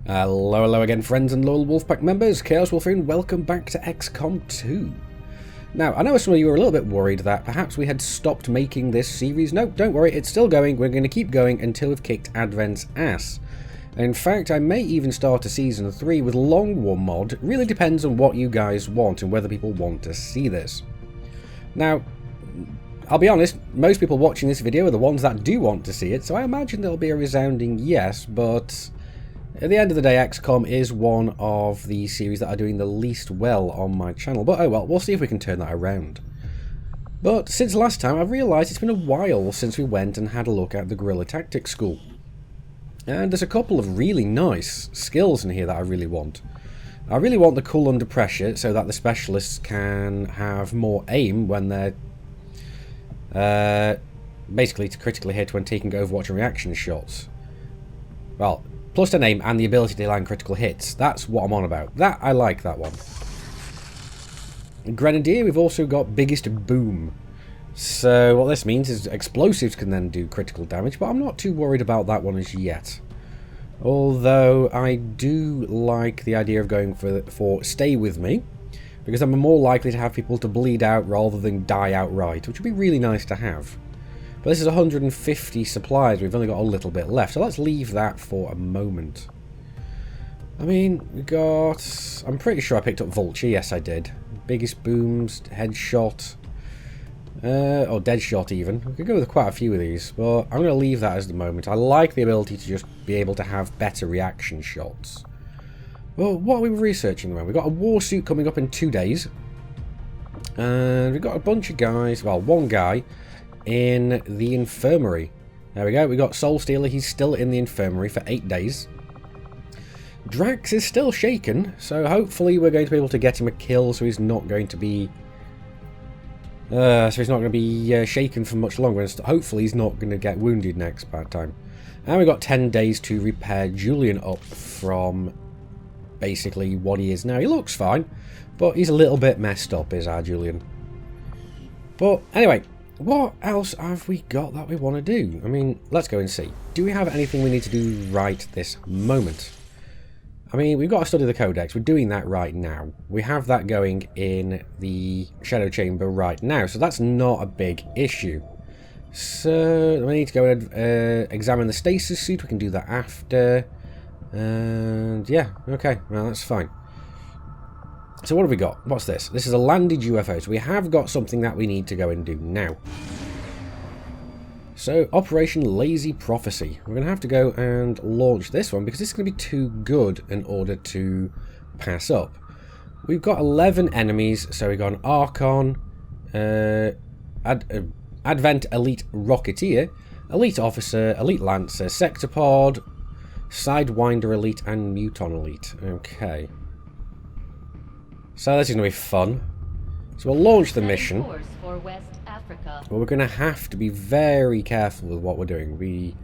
Hello again, friends and loyal Wolfpack members. Chaos Wolf here, and welcome back to Xcom 2. Now, I know some of you were a little bit worried that perhaps we had stopped making this series. No, don't worry, it's still going. We're going to keep going until we've kicked Advent's ass. In fact, I may even start a Season 3 with Long War mod. It really depends on what you guys want and whether people want to see this. Now, I'll be honest, most people watching this video are the ones that do want to see it, so I imagine there'll be a resounding yes, but at the end of the day, XCOM is one of the series that are doing the least well on my channel. But oh well, we'll see if we can turn that around. But since last time, I've realised it's been a while since we went and had a look at the Guerrilla Tactics School. And there's a couple of really nice skills in here that I really want. I really want the cool under pressure so that the specialists can have more aim when they're basically to critically hit when taking Overwatch and reaction shots. Well, plus 10 aim and the ability to land critical hits. That's what I'm on about. That, I like that one. In Grenadier, we've also got Biggest Boom. So what this means is explosives can then do critical damage, but I'm not too worried about that one as yet. Although I do like the idea of going for Stay With Me, because I'm more likely to have people to bleed out rather than die outright, which would be really nice to have. But this is 150 supplies, we've only got a little bit left, so let's leave that for a moment. I mean, we got... I'm pretty sure I picked up Vulture, yes I did. Biggest Booms, Headshot, or Deadshot even. We could go with quite a few of these, but I'm going to leave that as the moment. I like the ability to just be able to have better reaction shots. Well, what are we researching then? We've got a war suit coming up in 2 days. And we've got a bunch of guys, well, one guy in the infirmary. There we go, we got Soul Stealer, he's still in the infirmary for 8 days. Drax is still shaken, so hopefully we're going to be able to get him a kill so he's not going to be shaken for much longer, and hopefully he's not going to get wounded next bad time. And we've got 10 days to repair Julian up from basically what he is now. He looks fine, but he's a little bit messed up, is our Julian. But anyway, what else have we got that we want to do? I mean, let's go and see. Do we have anything we need to do right this moment? I mean, we've got to study the codex. We're doing that right now. We have that going in the Shadow Chamber right now, so that's not a big issue. So, we need to go and examine the stasis suit. We can do that after. And yeah, okay, well, that's fine. So what have we got? What's this? This is a landed UFO. So we have got something that we need to go and do now. So, Operation Lazy Prophecy. We're going to have to go and launch this one because this is going to be too good in order to pass up. We've got 11 enemies. So we've got an Archon, Advent Elite Rocketeer, Elite Officer, Elite Lancer, Sectopod, Sidewinder Elite, and Muton Elite. Okay. So this is going to be fun. So we'll launch the mission. But we're going to have to be very careful with what we're doing. Be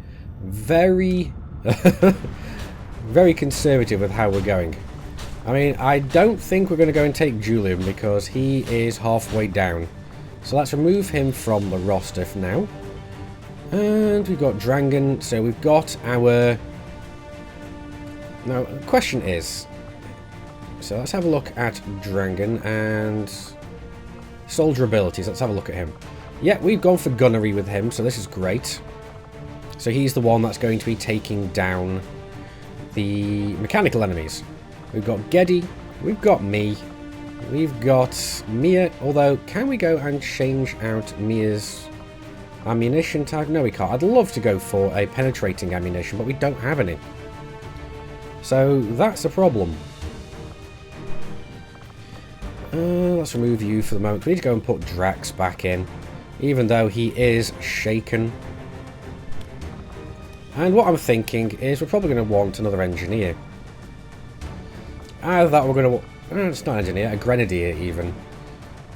very, very conservative with how we're going. I mean, I don't think we're going to go and take Julian because he is halfway down. So let's remove him from the roster for now. And we've got Dragon. So we've got our... Now, the question is... So let's have a look at Dragon and soldier abilities. Let's have a look at him. Yeah, we've gone for gunnery with him, so this is great. So he's the one that's going to be taking down the mechanical enemies. We've got Geddy, we've got me, we've got Mia, although can we go and change out Mia's ammunition type? No, we can't. I'd love to go for a penetrating ammunition, but we don't have any. So that's a problem. Let's remove you for the moment. We need to go and put Drax back in, even though he is shaken. And what I'm thinking is we're probably going to want another engineer. Either that or we're going to... it's not an engineer, a grenadier even.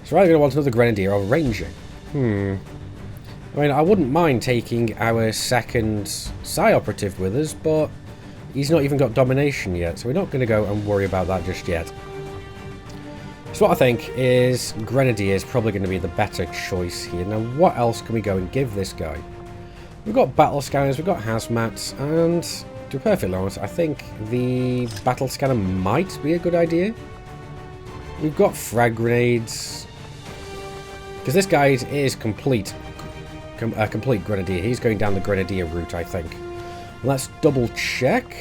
So we're either going to want another grenadier or a ranger. I mean, I wouldn't mind taking our second Psi operative with us, but he's not even got domination yet, so we're not going to go and worry about that just yet. So what I think is Grenadier is probably going to be the better choice here. Now, what else can we go and give this guy? We've got battle scanners, we've got hazmats, and to be perfectly honest, I think the battle scanner might be a good idea. We've got frag grenades. Because this guy is a complete grenadier. He's going down the grenadier route, I think. Let's double check.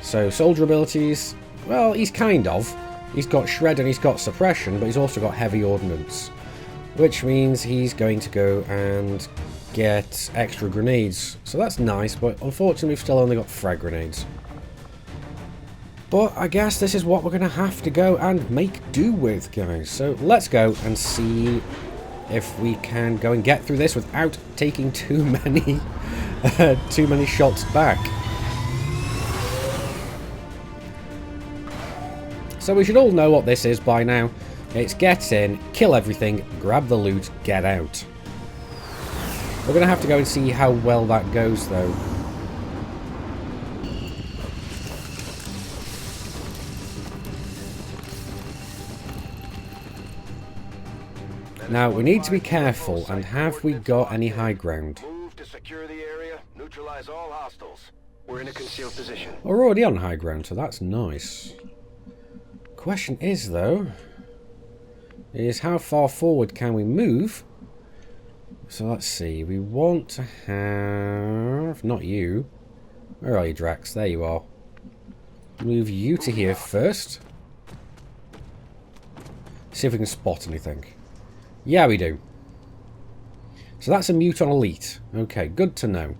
So, soldier abilities. Well, he's kind of. He's got shred and he's got suppression, but he's also got heavy ordnance. Which means he's going to go and get extra grenades. So that's nice, but unfortunately we've still only got frag grenades. But I guess this is what we're going to have to go and make do with, guys. So let's go and see if we can go and get through this without taking too many shots back. So we should all know what this is by now. It's get in, kill everything, grab the loot, get out. We're going to have to go and see how well that goes, though. Now, we need to be careful, and have we got any high ground? Move to secure the area, neutralize all hostiles. We're in a concealed position. We're already on high ground, so that's nice. Question is, though, is how far forward can we move? So let's see, we want to have... not you. Where are you, Drax? There you are. Move you to here first. See if we can spot anything. Yeah, we do. So that's a mute on elite. Okay, good to know.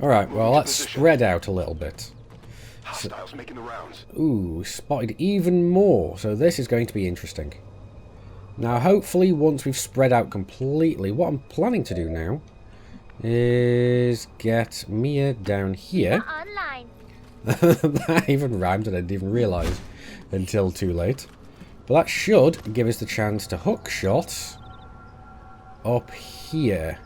Alright, well, let's spread out a little bit. Hostiles making the rounds. Ooh, spotted even more. So this is going to be interesting. Now, hopefully, once we've spread out completely, what I'm planning to do now is get Mia down here. Online. That even rhymed and I didn't even realise until too late. But that should give us the chance to hook shot up here.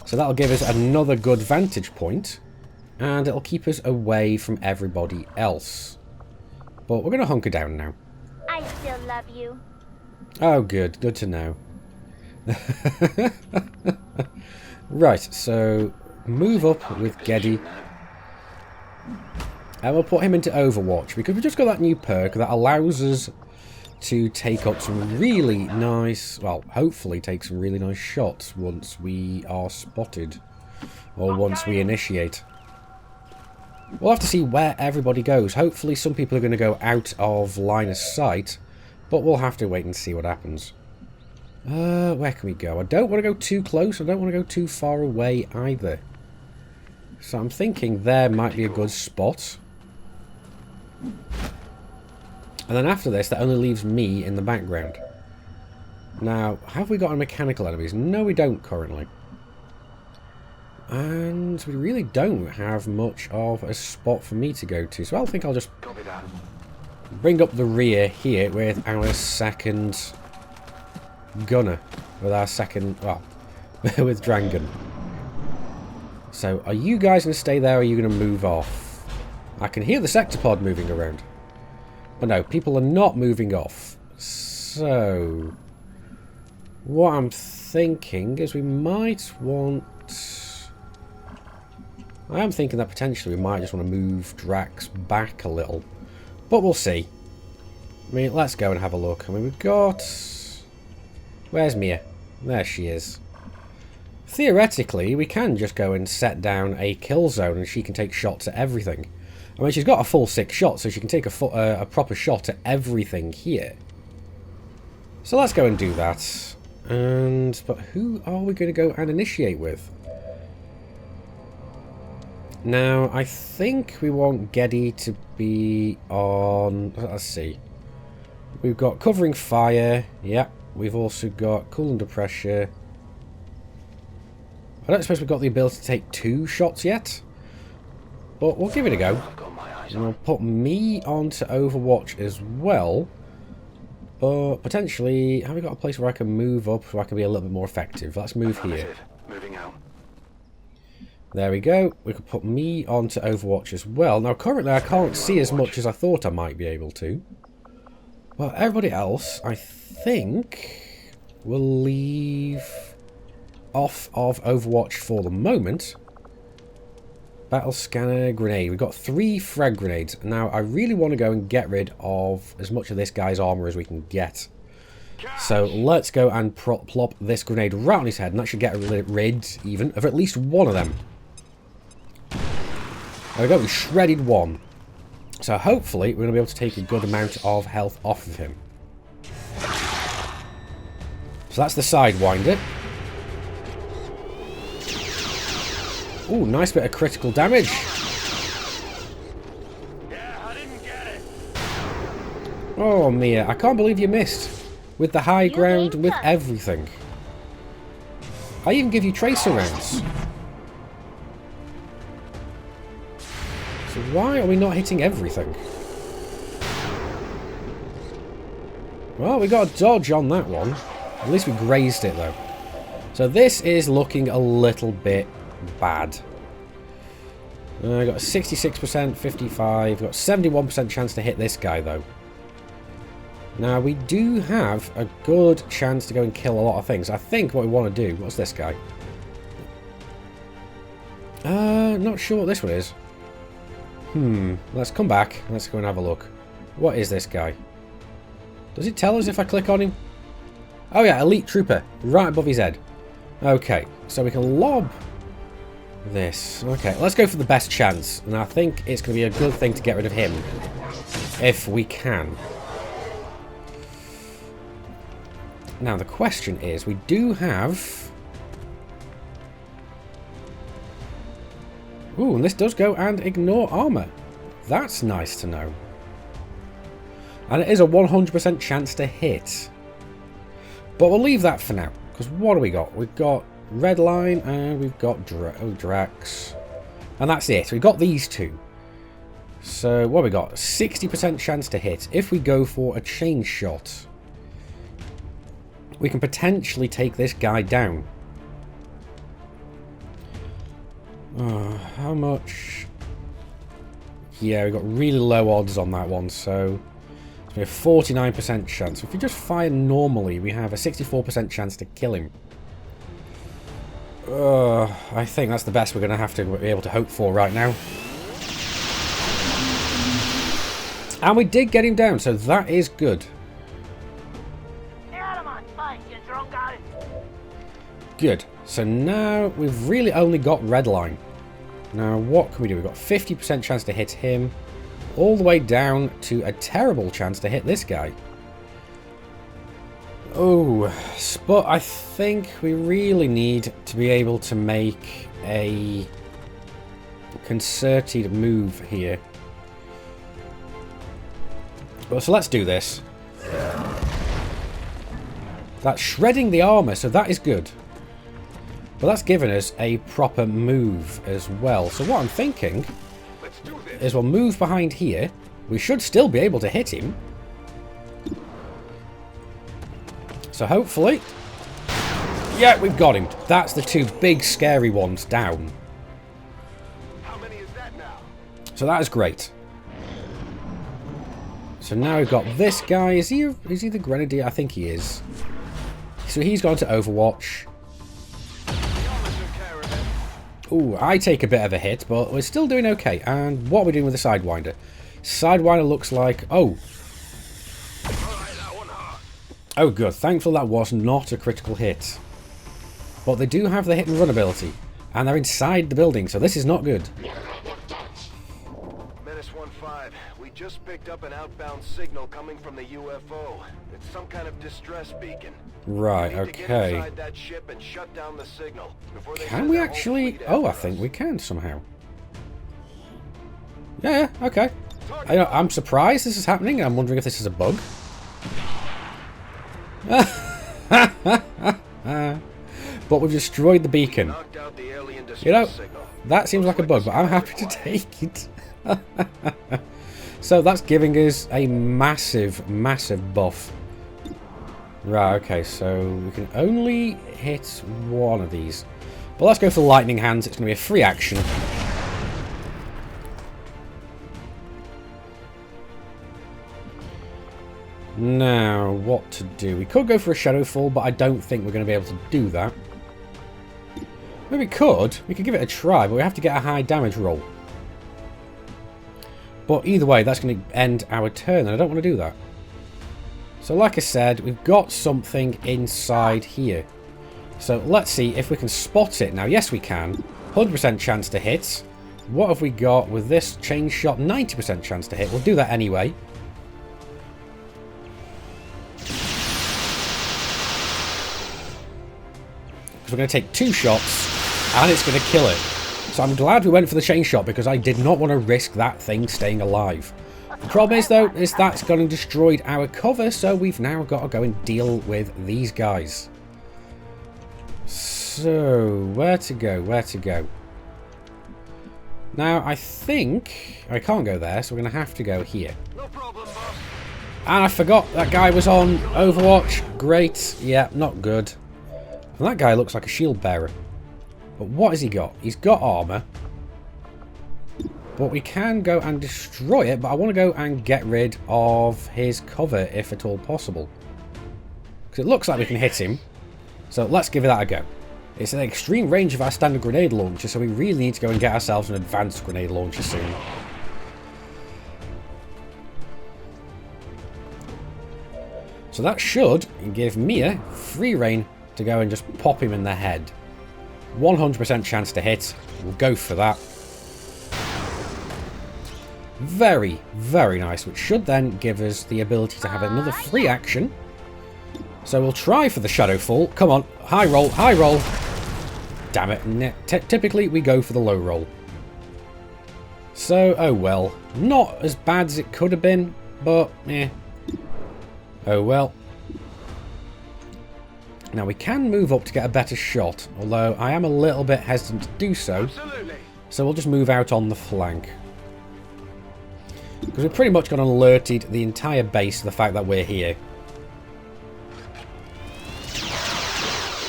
So that'll give us another good vantage point, and it'll keep us away from everybody else. But we're going to hunker down now. I still love you. Oh, good. Good to know. Right, so move up with Geddy. And we'll put him into Overwatch, because we've just got that new perk that allows us to take up some really nice, well, hopefully take some really nice shots once we are spotted, or once we initiate. We'll have to see where everybody goes. Hopefully some people are going to go out of line of sight, but we'll have to wait and see what happens. Where can we go? I don't want to go too close, I don't want to go too far away either. So I'm thinking there might be a good spot. And then after this, that only leaves me in the background. Now, have we got any mechanical enemies? No, we don't currently. And we really don't have much of a spot for me to go to. So I think I'll just bring up the rear here with our second gunner. With our second, well, with Drangan. So, are you guys going to stay there or are you going to move off? I can hear the sector pod moving around. But no, people are not moving off. So, what I'm thinking is we might want... I am thinking that potentially we might just want to move Drax back a little. But we'll see. I mean, let's go and have a look. I mean, we've got... Where's Mia? There she is. Theoretically, we can just go and set down a kill zone and she can take shots at everything. I mean, she's got a full 6 shots, so she can take a proper shot at everything here. So let's go and do that. But who are we going to go and initiate with? Now, I think we want Geddy to be on... Let's see. We've got covering fire. Yep. We've also got cool under pressure. I don't suppose we've got the ability to take 2 shots yet. But we'll give it a go. And we'll put me onto Overwatch as well. But potentially, have we got a place where I can move up so I can be a little bit more effective? Let's move here. Moving out. There we go. We could put me onto Overwatch as well. Now, currently, I can't see as much as I thought I might be able to. Well, everybody else, I think, will leave off of Overwatch for the moment. Battle scanner grenade. We've got 3 frag grenades. Now, I really want to go and get rid of as much of this guy's armor as we can get. So, let's go and plop this grenade right on his head, and that should get rid, even, of at least one of them. There we go, we shredded one. So, hopefully, we're going to be able to take a good amount of health off of him. So, that's the Sidewinder. Ooh, nice bit of critical damage. Yeah, I didn't get it. Oh, Mia, I can't believe you missed. With the high ground, with everything. I even give you tracer rounds. So why are we not hitting everything? Well, we got a dodge on that one. At least we grazed it, though. So this is looking a little bit bad. I got a 66%, 55, got 71% chance to hit this guy, though. Now, we do have a good chance to go and kill a lot of things. I think what we want to do... What's this guy? Not sure what this one is. Let's come back. Let's go and have a look. What is this guy? Does it tell us if I click on him? Oh yeah, Elite Trooper. Right above his head. Okay, so we can lob this. Okay, let's go for the best chance. And I think it's going to be a good thing to get rid of him. If we can. Now, the question is, we do have... Ooh, and this does go and ignore armor. That's nice to know. And it is a 100% chance to hit. But we'll leave that for now. Because what do we got? We've got Redline and we've got Drax. And that's it. We've got these two. So, what have we got? 60% chance to hit. If we go for a chain shot... we can potentially take this guy down. How much? Yeah, we've got really low odds on that one, so we have 49% chance. If we just fire normally, we have a 64% chance to kill him. I think that's the best we're going to have to be able to hope for right now. And we did get him down, so that is good. Good. So now we've really only got Redline. Now what can we do? We've got 50% chance to hit him. All the way down to a terrible chance to hit this guy. Oh, but I think we really need to be able to make a concerted move here. Well, so let's do this. That's shredding the armor, so that is good. But that's given us a proper move as well. So what I'm thinking is we'll move behind here. We should still be able to hit him. So hopefully... yeah, we've got him. That's the two big scary ones down. How many is that now? So that is great. So now we've got this guy. Is he the Grenadier? I think he is. So he's gone to Overwatch. Ooh, I take a bit of a hit, but we're still doing okay. And what are we doing with the Sidewinder? Sidewinder looks like... oh. Oh, good. Thankfully that was not a critical hit. But they do have the hit and run ability. And they're inside the building, so this is not good. -15, we just picked up an outbound signal coming from the UFO. It's some kind of distress beacon. Right, okay. Can we actually... oh, I think we can somehow. Yeah, okay. I'm surprised this is happening. I'm wondering if this is a bug. But we've destroyed the beacon. You know, that seems like a bug, but I'm happy to take it. So that's giving us a massive, massive buff. Right, okay, so we can only hit one of these. But let's go for Lightning Hands. It's going to be a free action. Now, what to do? We could go for a shadow fall, but I don't think we're going to be able to do that. Maybe we could. We could give it a try, but we have to get a high damage roll. But either way, that's going to end our turn, and I don't want to do that. So like I said, we've got something inside here. So let's see if we can spot it. Now, yes we can. 100% chance to hit. What have we got with this chain shot? 90% chance to hit. We'll do that anyway. Because we're going to take 2 shots, and it's going to kill it. So I'm glad we went for the chain shot, because I did not want to risk that thing staying alive. The problem is, though, is that's gone and destroyed our cover, so we've now got to go and deal with these guys. So, where to go? Where to go? Now, I think I can't go there, so we're going to have to go here. No problem, boss. And I forgot that guy was on Overwatch. Great. Yeah, not good. And that guy looks like a shield bearer. But what has he got? He's got armor. But we can go and destroy it, but I want to go and get rid of his cover, if at all possible. Because it looks like we can hit him. So let's give that a go. It's an extreme range of our standard grenade launcher, so we really need to go and get ourselves an advanced grenade launcher soon. So that should give Mia free reign to go and just pop him in the head. 100% chance to hit. We'll go for that. Very, very nice, which should then give us the ability to have another free action. So we'll try for the shadow fall. Come on, high roll, high roll. Damn it, typically we go for the low roll. So, oh well. Not as bad as it could have been, but eh. Oh well. Now we can move up to get a better shot, although I am a little bit hesitant to do so. Absolutely. So we'll just move out on the flank. Because we've pretty much got alerted the entire base to the fact that we're here.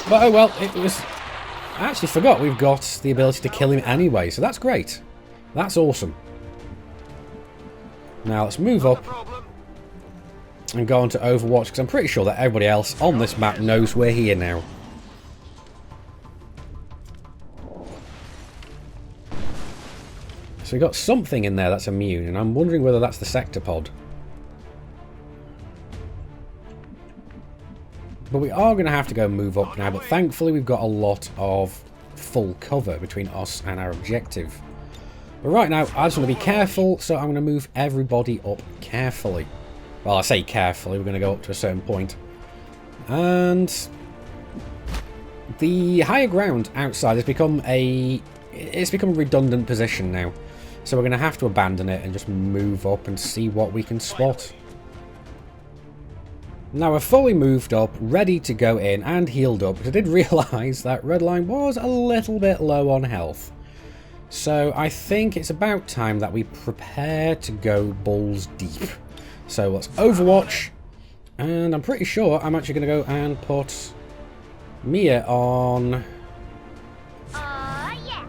But oh well, it was... I actually forgot we've got the ability to kill him anyway, so that's great. That's awesome. Now let's move up and go on to Overwatch, because I'm pretty sure that everybody else on this map knows we're here now. So we've got something in there that's immune, and I'm wondering whether that's the sector pod. But we are going to have to go and move up now, but thankfully we've got a lot of full cover between us and our objective. But right now, I just want to be careful, so I'm going to move everybody up carefully. Well, I say carefully, we're going to go up to a certain point. And the higher ground outside has become a redundant position now. So we're going to have to abandon it and just move up and see what we can spot. Now we're fully moved up, ready to go in and healed up, but I did realise that Redline was a little bit low on health. So I think it's about time that we prepare to go balls deep. So let's Overwatch, and I'm pretty sure I'm actually going to go and put Mia on... Yeah.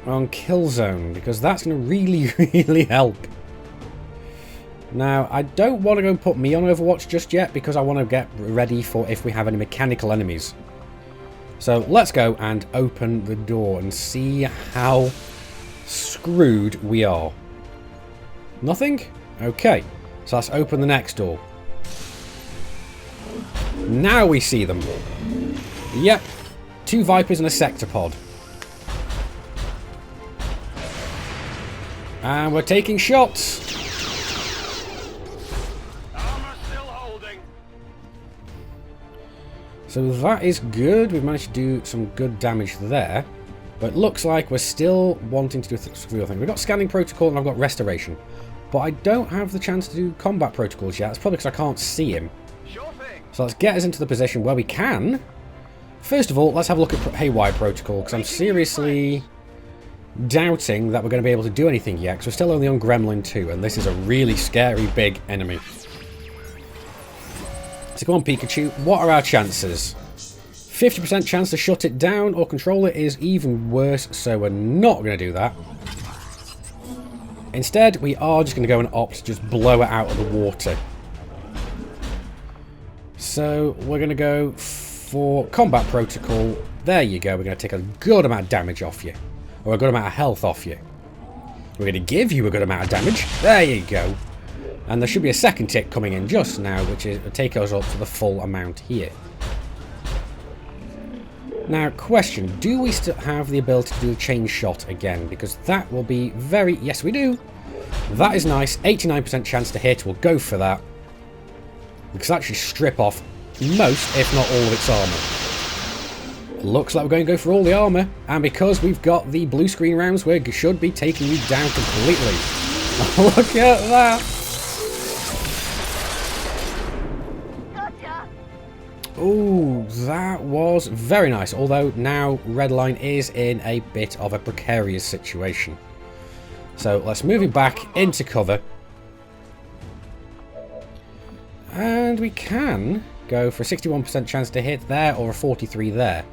on kill zone, because that's going to really, really help. Now, I don't want to go and put me on Overwatch just yet, because I want to get ready for if we have any mechanical enemies. So let's go and open the door and see how screwed we are. Nothing? Okay, so let's open the next door. Now we see them. Yep, 2 Vipers and a sector pod. And we're taking shots. Armor still holding. So that is good. We've managed to do some good damage there. But it looks like we're still wanting to do a few things. We've got scanning protocol and I've got restoration. But I don't have the chance to do combat protocols yet. That's probably because I can't see him. Sure thing. So let's get us into the position where we can. First of all, let's have a look at Haywire Protocol, because I'm seriously doubting that we're going to be able to do anything yet, because we're still only on Gremlin 2, and this is a really scary big enemy. So come on, Pikachu, what are our chances? 50% chance to shut it down or control it is even worse, so we're not going to do that. Instead, we are just going to go and opt to just blow it out of the water. So we're going to go for combat protocol. There you go. We're going to take a good amount of damage off you. Or a good amount of health off you. We're going to give you a good amount of damage. There you go. And there should be a second tick coming in just now, which is will take us up to the full amount here. Now, question. Do we still have the ability to do the chain shot again? Because that will be very... Yes, we do. That is nice. 89% chance to hit. We'll go for that. Because that should strip off most, if not all, of its armour. Looks like we're going to go for all the armour. And because we've got the blue screen rounds, we should be taking you down completely. Look at that. Ooh, that was very nice. Although now Redline is in a bit of a precarious situation. So let's move him back into cover. And we can go for a 61% chance to hit there or a 43 there.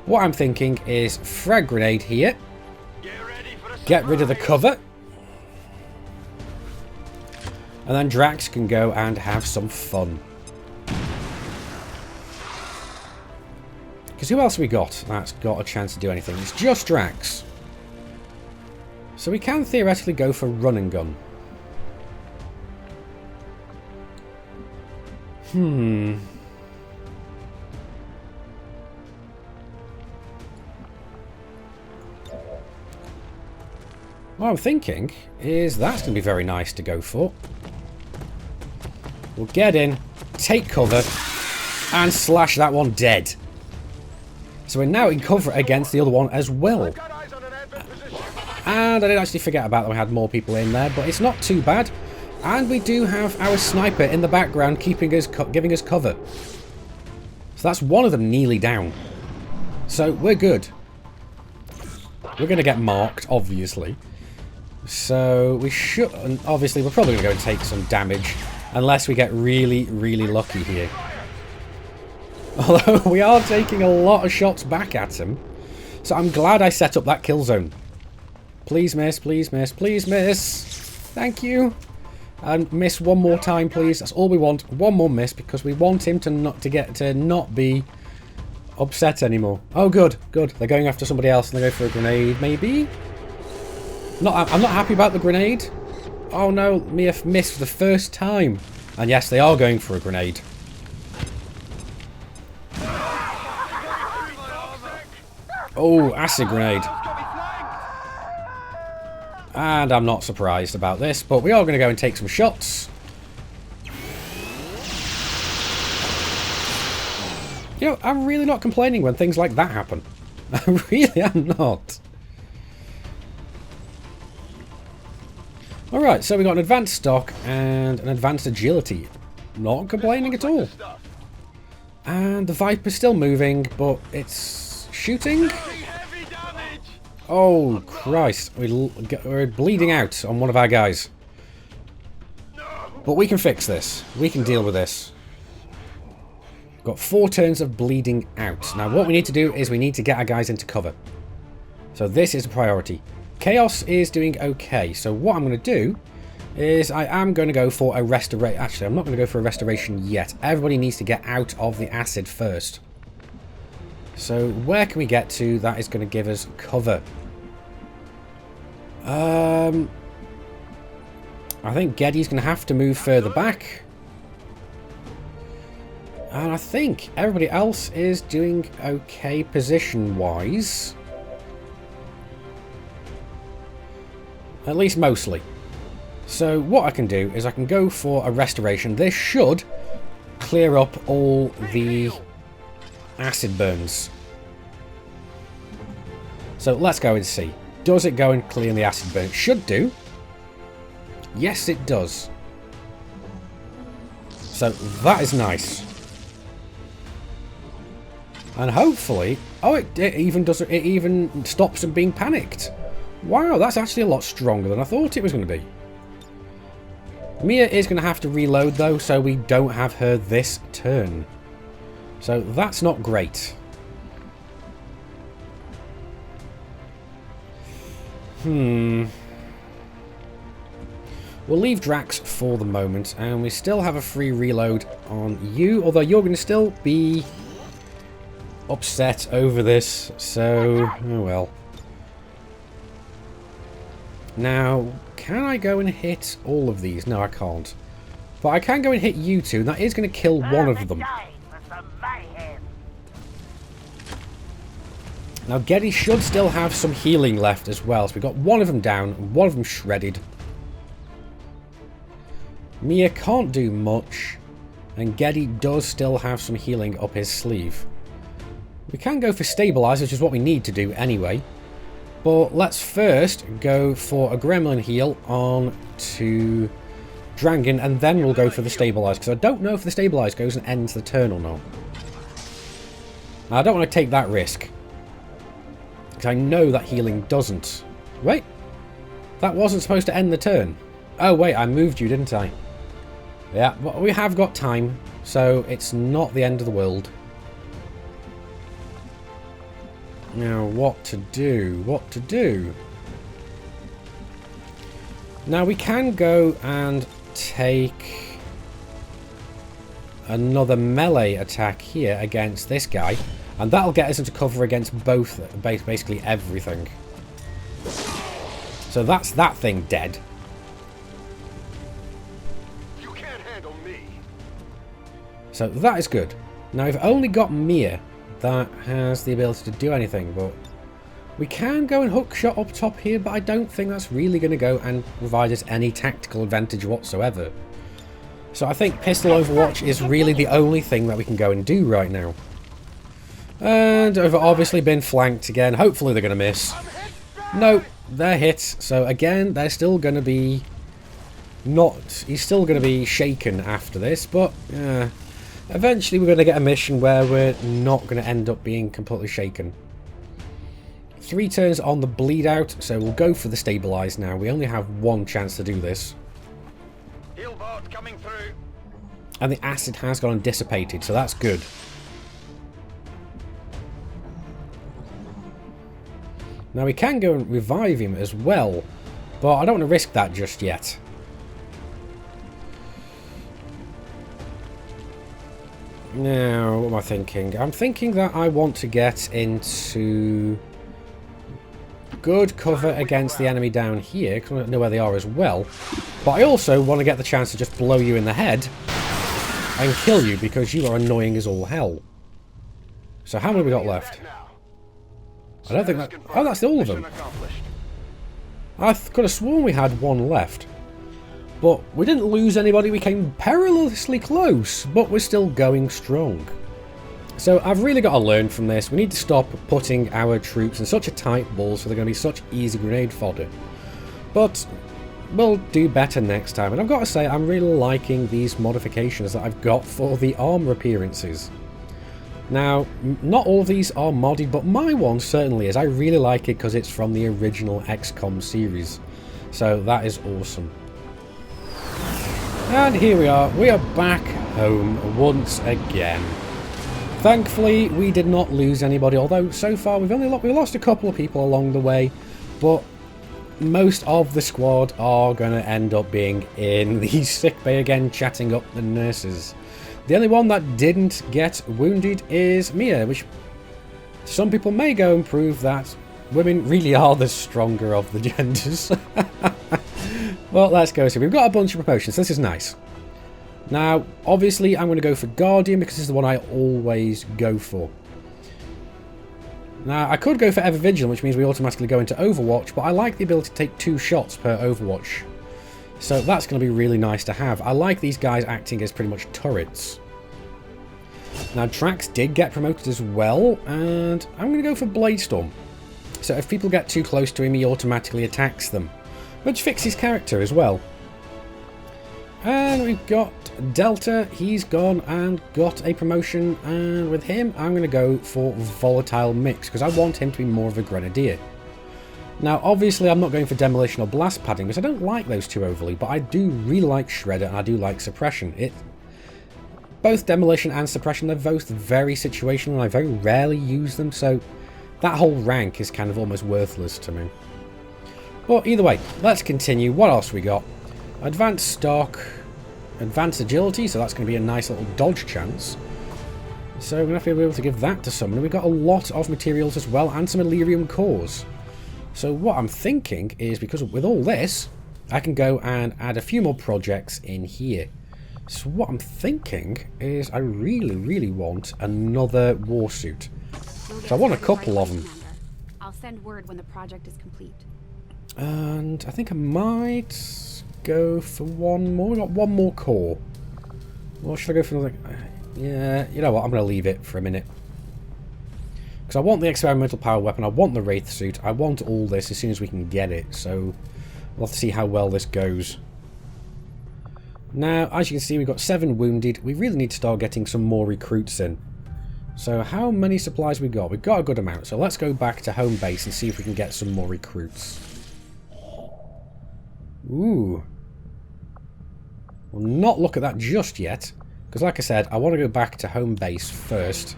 What I'm thinking is frag grenade here. Get rid of the cover. And then Drax can go and have some fun. Because who else have we got that's got a chance to do anything? It's just Drax. So we can theoretically go for run and gun. What I'm thinking is that's going to be very nice to go for. We'll get in, take cover, and slash that one dead. So we're now in cover against the other one as well. And I did actually forget about that we had more people in there, but it's not too bad. And we do have our sniper in the background keeping us, giving us cover. So that's one of them nearly down. So we're good. We're going to get marked, obviously. So we should... And obviously, we're probably going to go and take some damage. Unless we get really, really lucky here. Although we are taking a lot of shots back at him. So I'm glad I set up that kill zone. Please miss, please miss, please miss. Thank you. And miss one more time, please. That's all we want. One more miss because we want him to not be upset anymore. Oh, good, good. They're going after somebody else and they go for a grenade, maybe? I'm not happy about the grenade. Oh no, Mia missed for the first time. And yes, they are going for a grenade. Oh, acid grenade. And I'm not surprised about this, but we are going to go and take some shots. You know, I'm really not complaining when things like that happen. I really am not. Alright, so we got an advanced stock and an advanced agility. Not complaining at all. And the Viper's still moving, but it's shooting. Oh, Christ. We're bleeding out on one of our guys. But we can fix this. We can deal with this. Got 4 turns of bleeding out. Now, what we need to do is we need to get our guys into cover. So this is a priority. Chaos is doing okay. So what I'm going to do is I am going to go for a restoration. Actually, I'm not going to go for a restoration yet. Everybody needs to get out of the acid first. So where can we get to that is going to give us cover? I think Geddy's going to have to move further back. And I think everybody else is doing okay position-wise. At least mostly. So what I can do is I can go for a restoration. This should clear up all the acid burns. So let's go and see. Does it go and clear the acid burn? It should do. Yes, it does. So that is nice. And hopefully... Oh, it even does. It even stops them being panicked. Wow, that's actually a lot stronger than I thought it was going to be. Mia is going to have to reload, though, so we don't have her this turn. So that's not great. We'll leave Drax for the moment, and we still have a free reload on you, although you're going to still be upset over this, so, oh well. Now, can I go and hit all of these? No, I can't. But I can go and hit you two, and that is going to kill one of them. Now, Geddy should still have some healing left as well, so we've got one of them down, and one of them shredded. Mia can't do much, and Geddy does still have some healing up his sleeve. We can go for stabilize, which is what we need to do anyway. But let's first go for a gremlin heal on to Dragon, and then we'll go for the stabilize, because I don't know if the stabilize goes and ends the turn or not. Now, I don't want to take that risk, because I know that healing doesn't. Wait, that wasn't supposed to end the turn. Oh wait, I moved you, didn't I? Yeah, but we have got time, so it's not the end of the world. Now, what to do? What to do? Now, we can go and take another melee attack here against this guy, and that'll get us into cover against both, basically everything. So that's that thing dead. You can't handle me. So that is good. Now, we've only got Mia that has the ability to do anything, but we can go and hook shot up top here, but I don't think that's really going to go and provide us any tactical advantage whatsoever. So I think pistol overwatch is really the only thing that we can go and do right now. And we've obviously been flanked again. Hopefully they're going to miss. No, they're hit. So again, they're still going to be he's still going to be shaken after this, but eventually we're going to get a mission where we're not going to end up being completely shaken. 3 turns on the bleed out, so we'll go for the stabilize now. We only have one chance to do this. Heal bot coming through. And the acid has gone and dissipated, so that's good. Now we can go and revive him as well, but I don't want to risk that just yet. Now, what am I thinking? I'm thinking that I want to get into good cover against the enemy down here, because I don't know where they are as well. But I also want to get the chance to just blow you in the head and kill you, because you are annoying as all hell. So how many have we got left? I don't think that... Oh, that's all of them. I could have sworn we had one left. But we didn't lose anybody, we came perilously close, but we're still going strong. So I've really got to learn from this. We need to stop putting our troops in such a tight ball so they're going to be such easy grenade fodder. But we'll do better next time. And I've got to say, I'm really liking these modifications that I've got for the armor appearances. Now, not all of these are modded, but my one certainly is. I really like it because it's from the original Xcom series. So that is awesome. And here we are back home once again. Thankfully, we did not lose anybody, although so far we lost a couple of people along the way, but most of the squad are going to end up being in the sickbay again, chatting up the nurses. The only one that didn't get wounded is Mia, which some people may go and prove that women really are the stronger of the genders. Well, let's go. So we've got a bunch of promotions. This is nice. Now, obviously, I'm going to go for Guardian because this is the one I always go for. Now, I could go for Ever Vigilant, which means we automatically go into Overwatch, but I like the ability to take 2 shots per Overwatch. So that's going to be really nice to have. I like these guys acting as pretty much turrets. Now, Trax did get promoted as well, and I'm going to go for Bladestorm. So if people get too close to him, he automatically attacks them, which fixes character as well. And we've got Delta. He's gone and got a promotion, and with him I'm going to go for Volatile Mix because I want him to be more of a Grenadier. Now obviously I'm not going for Demolition or Blast Padding because I don't like those two overly, but I do really like Shredder and I do like Suppression. Both Demolition and Suppression, they're both very situational and I very rarely use them, so that whole rank is kind of almost worthless to me. But either way, let's continue. What else we got? Advanced stock, advanced agility, so that's going to be a nice little dodge chance. So we're going to have to be able to give that to someone. We've got a lot of materials as well, and some Elerium cores. So what I'm thinking is, because with all this, I can go and add a few more projects in here. So what I'm thinking is I really, really want another warsuit. So I want a couple of them. I'll send word when the project is complete. And I think I might go for one more. We've got one more core. Or should I go for another? Yeah, you know what? I'm going to leave it for a minute. Because I want the experimental power weapon. I want the Wraith suit. I want all this as soon as we can get it. So we'll have to see how well this goes. Now, as you can see, we've got 7 wounded. We really need to start getting some more recruits in. So how many supplies we got? We've got a good amount. So let's go back to home base and see if we can get some more recruits. Ooh. We'll not look at that just yet. Because like I said, I want to go back to home base first.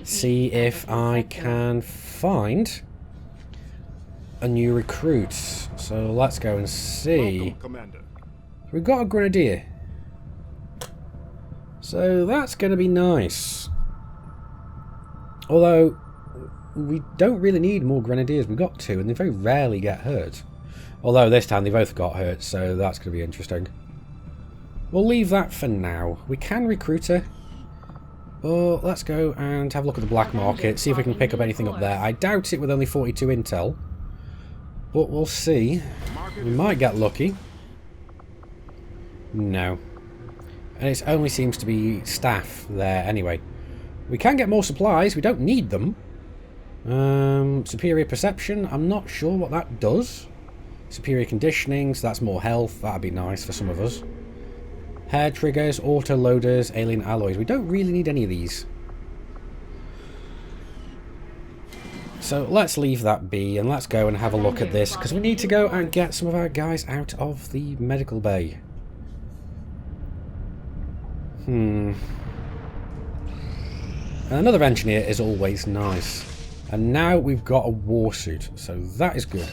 See if I can find a new recruit. So let's go and see. We've got a grenadier. So that's going to be nice. Although, we don't really need more grenadiers. We've got 2, and they very rarely get hurt. Although this time they both got hurt, so that's going to be interesting. We'll leave that for now. We can recruit her. But let's go and have a look at the black market, see if we can pick up anything up there. I doubt it with only 42 intel. But we'll see. We might get lucky. No. And it only seems to be staff there anyway. We can get more supplies. We don't need them. Superior perception. I'm not sure what that does. Superior conditioning. So that's more health. That'd be nice for some of us. Hair triggers, auto loaders, alien alloys. We don't really need any of these. So let's leave that be and let's go and have a look at this. Because we need to go and get some of our guys out of the medical bay. And another engineer is always nice. And now we've got a warsuit, so that is good.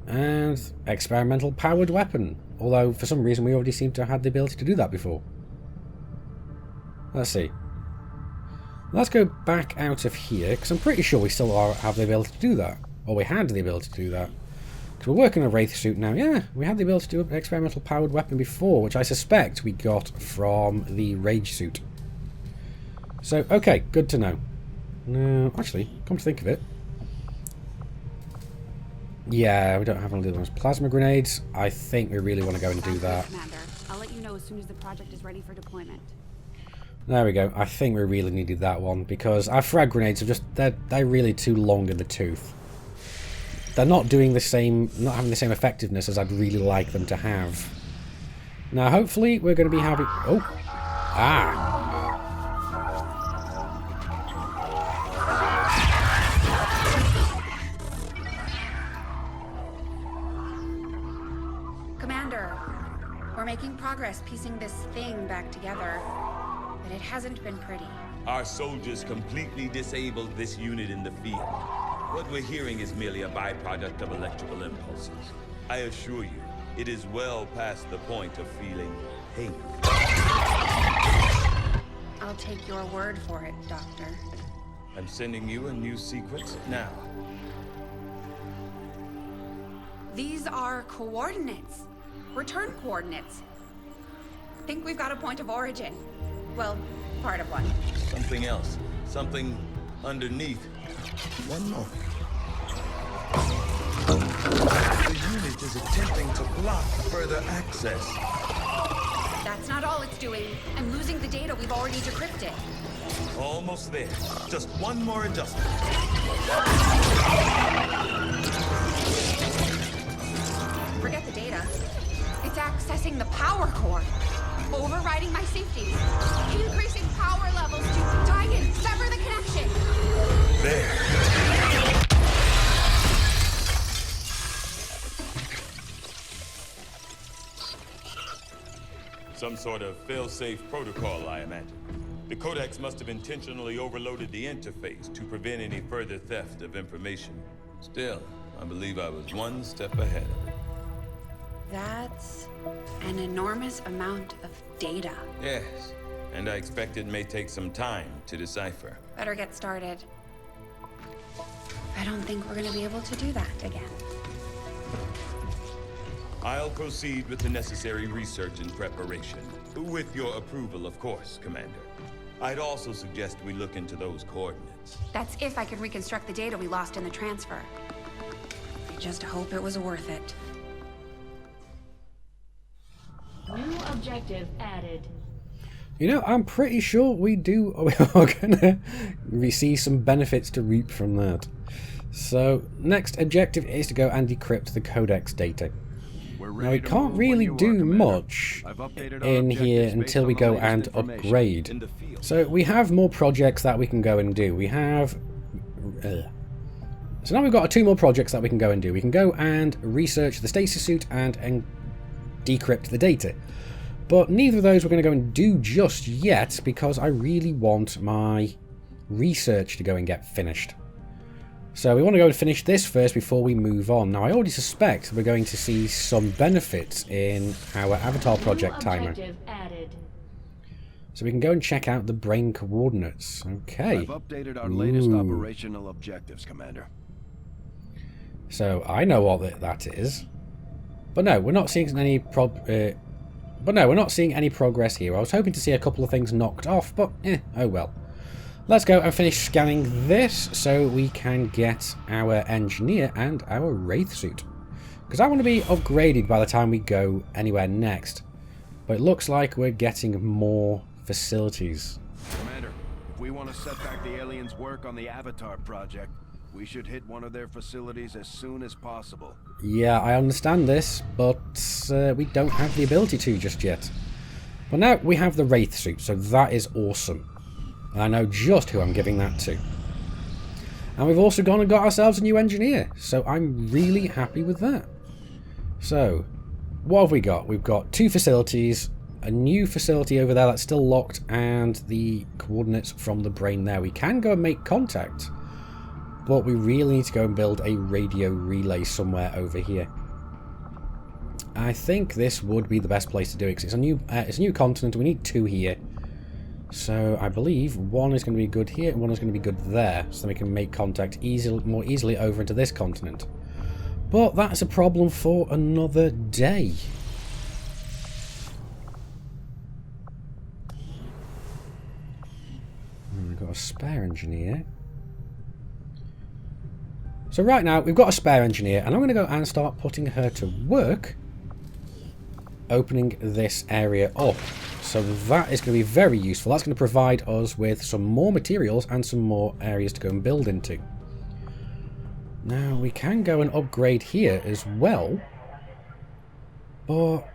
And experimental powered weapon. Although, for some reason, we already seem to have had the ability to do that before. Let's see. Let's go back out of here, because I'm pretty sure we still have the ability to do that. Or we had the ability to do that. Because we're working on a Wraith suit now. Yeah, we had the ability to do an experimental powered weapon before, which I suspect we got from the Rage suit. So, okay, good to know. No, actually, come to think of it. Yeah, we don't have any of those plasma grenades. I think we really want to go and do that. Commander, I'll let you know as soon as the project is ready for deployment. There we go. I think we really needed that one because our frag grenades are just they're really too long in the tooth. They're not doing the same, not having the same effectiveness as I'd really like them to have. Now, hopefully, we're going to be having. Oh, Commander, we're making progress piecing this thing back together, but it hasn't been pretty. Our soldiers completely disabled this unit in the field. What we're hearing is merely a byproduct of electrical impulses. I assure you, it is well past the point of feeling pain. I'll take your word for it, Doctor. I'm sending you a new sequence now. These are coordinates. Return coordinates. Think we've got a point of origin. Well, part of one. Something else. Something underneath. One moment. The unit is attempting to block further access. That's not all it's doing. I'm losing the data we've already decrypted. Almost there. Just one more adjustment. Forget the data. It's accessing the power core. Overriding my safety. Increasing power levels to die and sever the connection. There. Some sort of fail-safe protocol, I imagine. The codex must have intentionally overloaded the interface to prevent any further theft of information. Still, I believe I was one step ahead of it. That's an enormous amount of data. Yes, and I expect it may take some time to decipher. Better get started. I don't think we're gonna be able to do that again. I'll proceed with the necessary research and preparation. With your approval, of course, Commander. I'd also suggest we look into those coordinates. That's if I can reconstruct the data we lost in the transfer. I just hope it was worth it. New objective added. You know, I'm pretty sure we are gonna receive some benefits to reap from that. So, next objective is to go and decrypt the codex data. Now, we can't really do much in here until we go and upgrade. So, we have more projects that we can go and do. We have... So now we've got 2 more projects that we can go and do. We can go and research the stasis suit and decrypt the data. But neither of those we're going to go and do just yet because I really want my research to go and get finished. So we want to go and finish this first before we move on. Now I already suspect we're going to see some benefits in our avatar project timer. So we can go and check out the brain coordinates. Okay. I've updated our latest operational objectives, Commander. So I know what that is. But no, we're not seeing any progress here. I was hoping to see a couple of things knocked off, but oh well. Let's go and finish scanning this so we can get our engineer and our wraith suit. Because I want to be upgraded by the time we go anywhere next. But it looks like we're getting more facilities. Commander, if we want to set back the aliens' work on the Avatar project, we should hit one of their facilities as soon as possible. Yeah, I understand this, but we don't have the ability to just yet. But now we have the wraith suit, so that is awesome. And I know just who I'm giving that to. And we've also gone and got ourselves a new engineer, so I'm really happy with that. So, what have we got? We've got 2 facilities, a new facility over there that's still locked, and the coordinates from the brain there. We can go and make contact, but we really need to go and build a radio relay somewhere over here. I think this would be the best place to do it, because it's a new continent, we need 2 here. So I believe 1 is going to be good here and 1 is going to be good there, so then we can make contact more easily over into this continent. But that's a problem for another day. We've got a spare engineer. So right now we've got a spare engineer, and I'm going to go and start putting her to work opening this area up. So that is going to be very useful. That's going to provide us with some more materials and some more areas to go and build into. Now we can go and upgrade here as well, but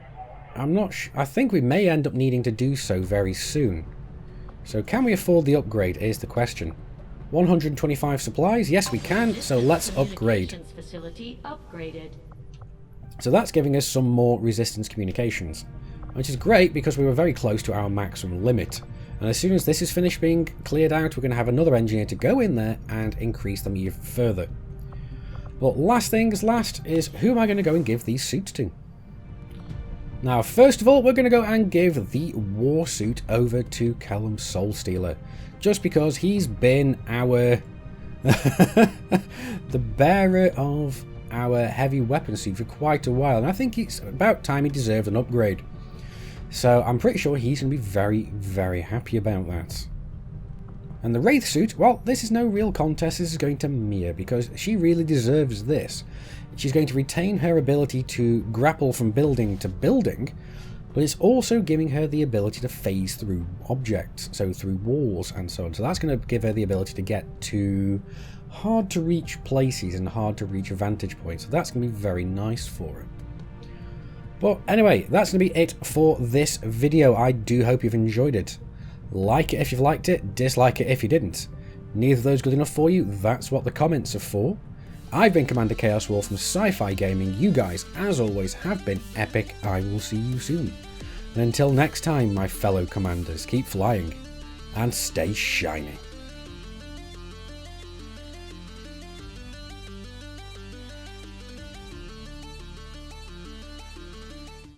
I'm not sure. I think we may end up needing to do so very soon. So can we afford the upgrade is the question. 125 supplies, yes we can, so let's upgrade. Facility upgraded. So that's giving us some more resistance communications, which is great because we were very close to our maximum limit. And as soon as this is finished being cleared out, we're going to have another engineer to go in there and increase them even further. But last things last is, who am I going to go and give these suits to? Now, first of all, we're going to go and give the war suit over to Callum Soulstealer, just because he's been our the bearer of our heavy weapon suit for quite a while, and I think it's about time he deserved an upgrade. So I'm pretty sure he's going to be very, very happy about that. And the wraith suit, well, this is no real contest. This is going to Mia, because she really deserves this. She's going to retain her ability to grapple from building to building, but it's also giving her the ability to phase through objects, so through walls and so on. So that's going to give her the ability to get to hard to reach places and hard to reach vantage points. So that's going to be very nice for her. But anyway, that's going to be it for this video. I do hope you've enjoyed it. Like it if you've liked it, dislike it if you didn't. Neither of those good enough for you, that's what the comments are for. I've been Commander Chaos Wolf from Sci-Fi Gaming. You guys, as always, have been epic. I will see you soon. And until next time, my fellow commanders, keep flying and stay shiny.